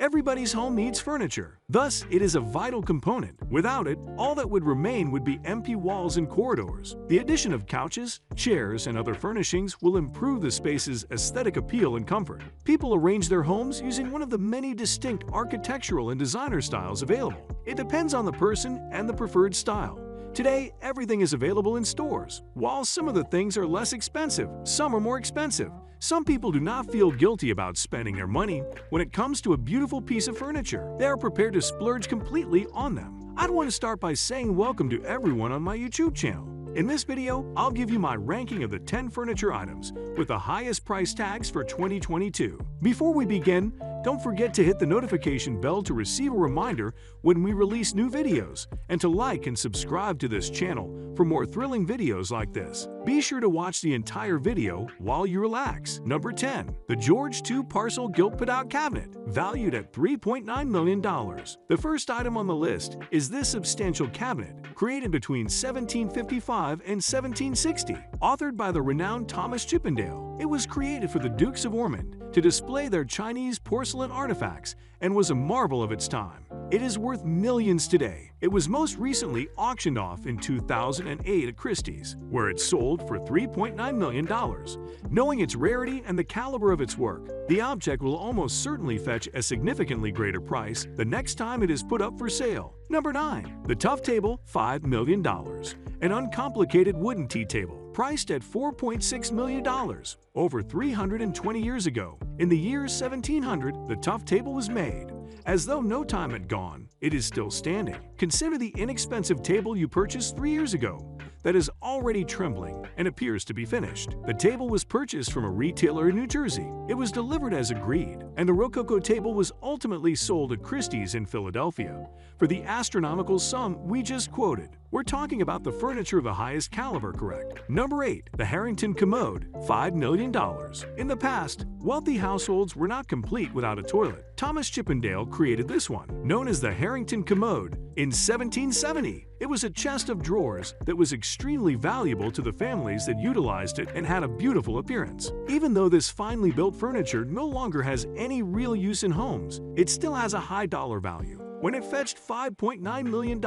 Everybody's home needs furniture. Thus, it is a vital component. Without it, all that would remain would be empty walls and corridors. The addition of couches, chairs, and other furnishings will improve the space's aesthetic appeal and comfort. People arrange their homes using one of the many distinct architectural and designer styles available. It depends on the person and the preferred style. Today, everything is available in stores. While some of the things are less expensive, some are more expensive. Some people do not feel guilty about spending their money when it comes to a beautiful piece of furniture. They are prepared to splurge completely on them. I'd want to start by saying welcome to everyone on my YouTube channel. In this video, I'll give you my ranking of the 10 furniture items with the highest price tags for 2022. Before we begin, don't forget to hit the notification bell to receive a reminder when we release new videos, and to like and subscribe to this channel for more thrilling videos like this. Be sure to watch the entire video while you relax. Number 10. The George II Parcel Gilt Put-Out Cabinet, valued at $3.9 million. The first item on the list is this substantial cabinet, created between 1755 and 1760. Authored by the renowned Thomas Chippendale, it was created for the Dukes of Ormond to display their Chinese porcelain artifacts and was a marvel of its time. It is worth millions today. It was most recently auctioned off in 2008 at Christie's, where it sold for $3.9 million. Knowing its rarity and the caliber of its work, the object will almost certainly fetch a significantly greater price the next time it is put up for sale. Number 9. The Tough Table, $5 million. An uncomplicated wooden tea table, priced at $4.6 million. Over 320 years ago, in the year 1700, the Tough Table was made. As though no time had gone, it is still standing. Consider the inexpensive table you purchased 3 years ago that is already trembling and appears to be finished. The table was purchased from a retailer in New Jersey. It was delivered as agreed, and the Rococo table was ultimately sold at Christie's in Philadelphia for the astronomical sum we just quoted. We're talking about the furniture of the highest caliber, correct? Number 8. The Harrington Commode, $5 million. In the past, wealthy households were not complete without a toilet. Thomas Chippendale created this one, known as the Harrington Commode, in 1770. It was a chest of drawers that was extremely valuable to the families that utilized it and had a beautiful appearance. Even though this finely built furniture no longer has any real use in homes, it still has a high dollar value. When it fetched $5.9 million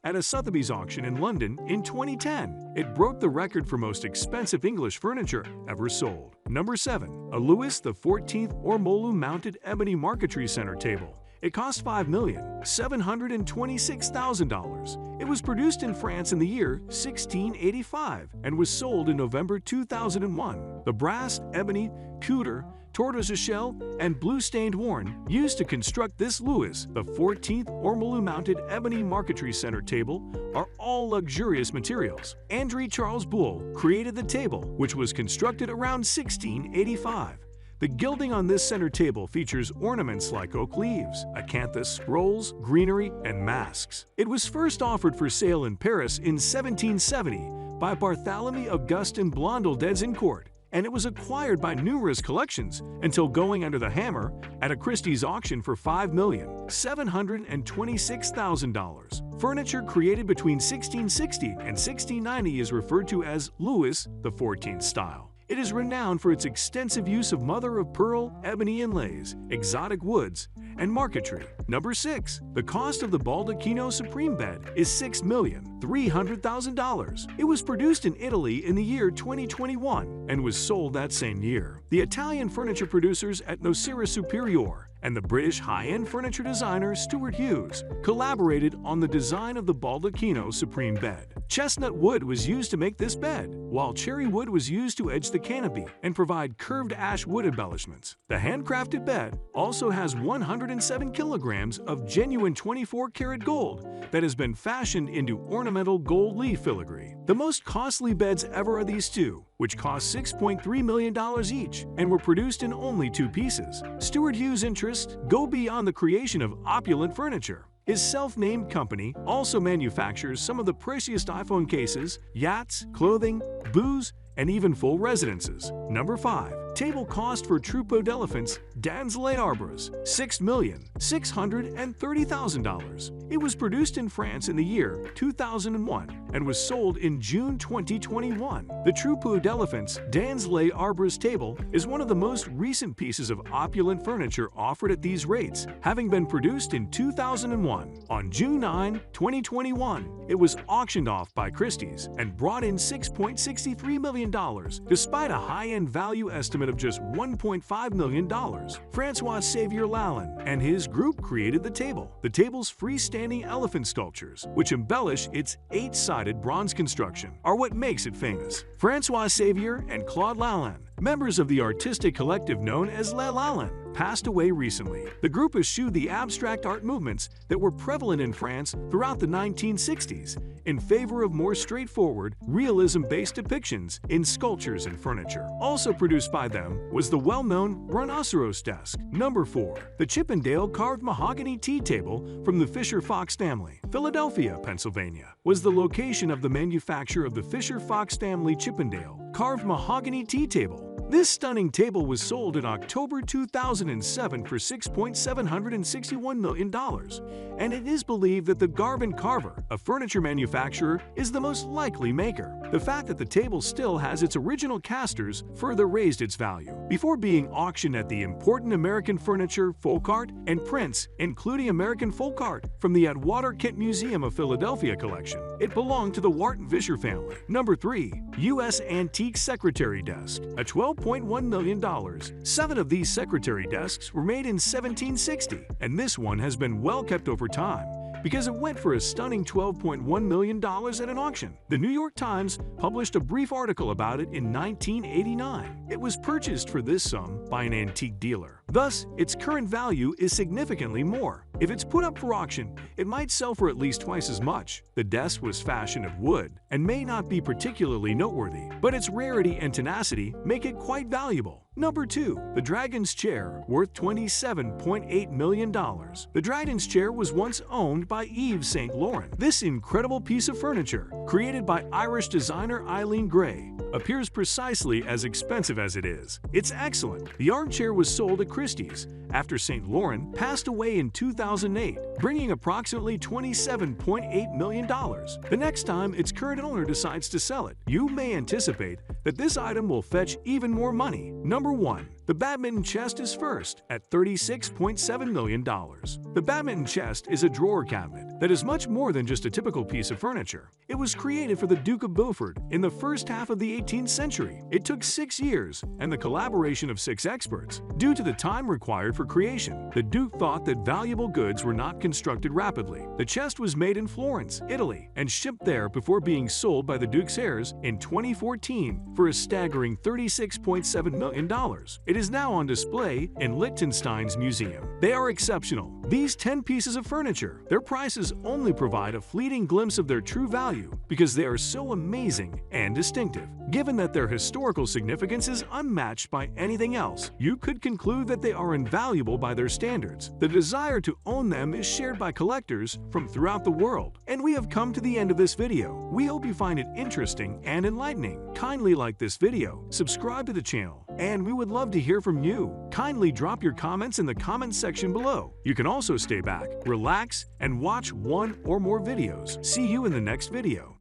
at a Sotheby's auction in London in 2010, it broke the record for most expensive English furniture ever sold. Number 7. A Louis XIV Ormolu mounted ebony marquetry center table. It cost $5,726,000. It was produced in France in the year 1685 and was sold in November 2001. The brass, ebony, pewter, tortoiseshell, and blue-stained horn used to construct this Louis XIV Ormolu-mounted ebony marquetry center table are all luxurious materials. André Charles Bull created the table, which was constructed around 1685. The gilding on this center table features ornaments like oak leaves, acanthus scrolls, greenery, and masks. It was first offered for sale in Paris in 1770 by Barthélemy Augustin Blondel d'Azincourt, and it was acquired by numerous collections until going under the hammer at a Christie's auction for $5,726,000. Furniture created between 1660 and 1690 is referred to as Louis XIV style. It is renowned for its extensive use of mother-of-pearl, ebony inlays, exotic woods, and marquetry. Number 6. The cost of the Baldacchino Supreme Bed is $6,300,000. It was produced in Italy in the year 2021 and was sold that same year. The Italian furniture producers at Nocera Superiore and the British high-end furniture designer Stuart Hughes collaborated on the design of the Baldacchino Supreme Bed. Chestnut wood was used to make this bed, while cherry wood was used to edge the canopy and provide curved ash wood embellishments. The handcrafted bed also has 107 kilograms of genuine 24-karat gold that has been fashioned into ornamental gold leaf filigree. The most costly beds ever are these two, which cost $6.3 million each and were produced in only 2 pieces. Stuart Hughes' interests go beyond the creation of opulent furniture. His self-named company also manufactures some of the priciest iPhone cases, yachts, clothing, booze, and even full residences. Number 5. Table cost for troupeau d'elephants dans les arbres, $6,630,000. It was produced in France in the year 2001 and was sold in June 2021. The troupeau d'elephants dans les arbres table is one of the most recent pieces of opulent furniture offered at these rates, having been produced in 2001. On June 9, 2021, it was auctioned off by Christie's and brought in $6.63 million, despite a high-end value estimate of just $1.5 million. Francois Xavier Lalande and his group created the table. The table's freestanding elephant sculptures, which embellish its 8-sided bronze construction, are what makes it famous. Francois Xavier and Claude Lalande, members of the artistic collective known as Les Lalande, passed away recently. The group eschewed the abstract art movements that were prevalent in France throughout the 1960s in favor of more straightforward, realism-based depictions in sculptures and furniture. Also produced by them was the well-known rhinoceros desk. Number 4. The Chippendale carved mahogany tea table from the Fisher-Fox family. Philadelphia, Pennsylvania, was the location of the manufacture of the Fisher-Fox family Chippendale carved mahogany tea table. This stunning table was sold in October 2007 for $6.761 million, and it is believed that the Garvin Carver, a furniture manufacturer, is the most likely maker. The fact that the table still has its original casters further raised its value. Before being auctioned at the important American furniture, folk art, and prints, including American folk art from the Atwater Kent Museum of Philadelphia collection, it belonged to the Wharton Fisher family. Number 3. U.S. Antique Secretary Desk, a $12.1 million. 7 of these secretary desks were made in 1760, and this one has been well kept over time because it went for a stunning $12.1 million at an auction. The New York Times published a brief article about it in 1989. It was purchased for this sum by an antique dealer. Thus, its current value is significantly more. If it's put up for auction, it might sell for at least twice as much. The desk was fashioned of wood and may not be particularly noteworthy, but its rarity and tenacity make it quite valuable. Number 2. The Dragon's Chair, worth $27.8 million. The Dragon's Chair was once owned by Yves Saint Laurent. This incredible piece of furniture, created by Irish designer Eileen Gray, appears precisely as expensive as it is. It's excellent. The armchair was sold at Christie's after Saint Laurent passed away in 2008, bringing approximately $27.8 million. The next time its current owner decides to sell it, you may anticipate that this item will fetch even more money. Number 1. The badminton chest is first at $36.7 million. The badminton chest is a drawer cabinet that is much more than just a typical piece of furniture. It was created for the Duke of Beaufort in the first half of the 18th century. It took 6 years and the collaboration of 6 experts. Due to the time required for creation, the Duke thought that valuable goods were not constructed rapidly. The chest was made in Florence, Italy, and shipped there before being sold by the Duke's heirs in 2014 for a staggering $36.7 million. It is now on display in Liechtenstein's museum. They are exceptional. These 10 pieces of furniture, their prices only provide a fleeting glimpse of their true value because they are so amazing and distinctive. Given that their historical significance is unmatched by anything else, you could conclude that they are invaluable by their standards. The desire to own them is shared by collectors from throughout the world. And we have come to the end of this video. We hope you find it interesting and enlightening. Kindly like this video, subscribe to the channel, and we would love to hear from you. Kindly drop your comments in the comment section below. You can also stay back, relax, and watch one or more videos. See you in the next video.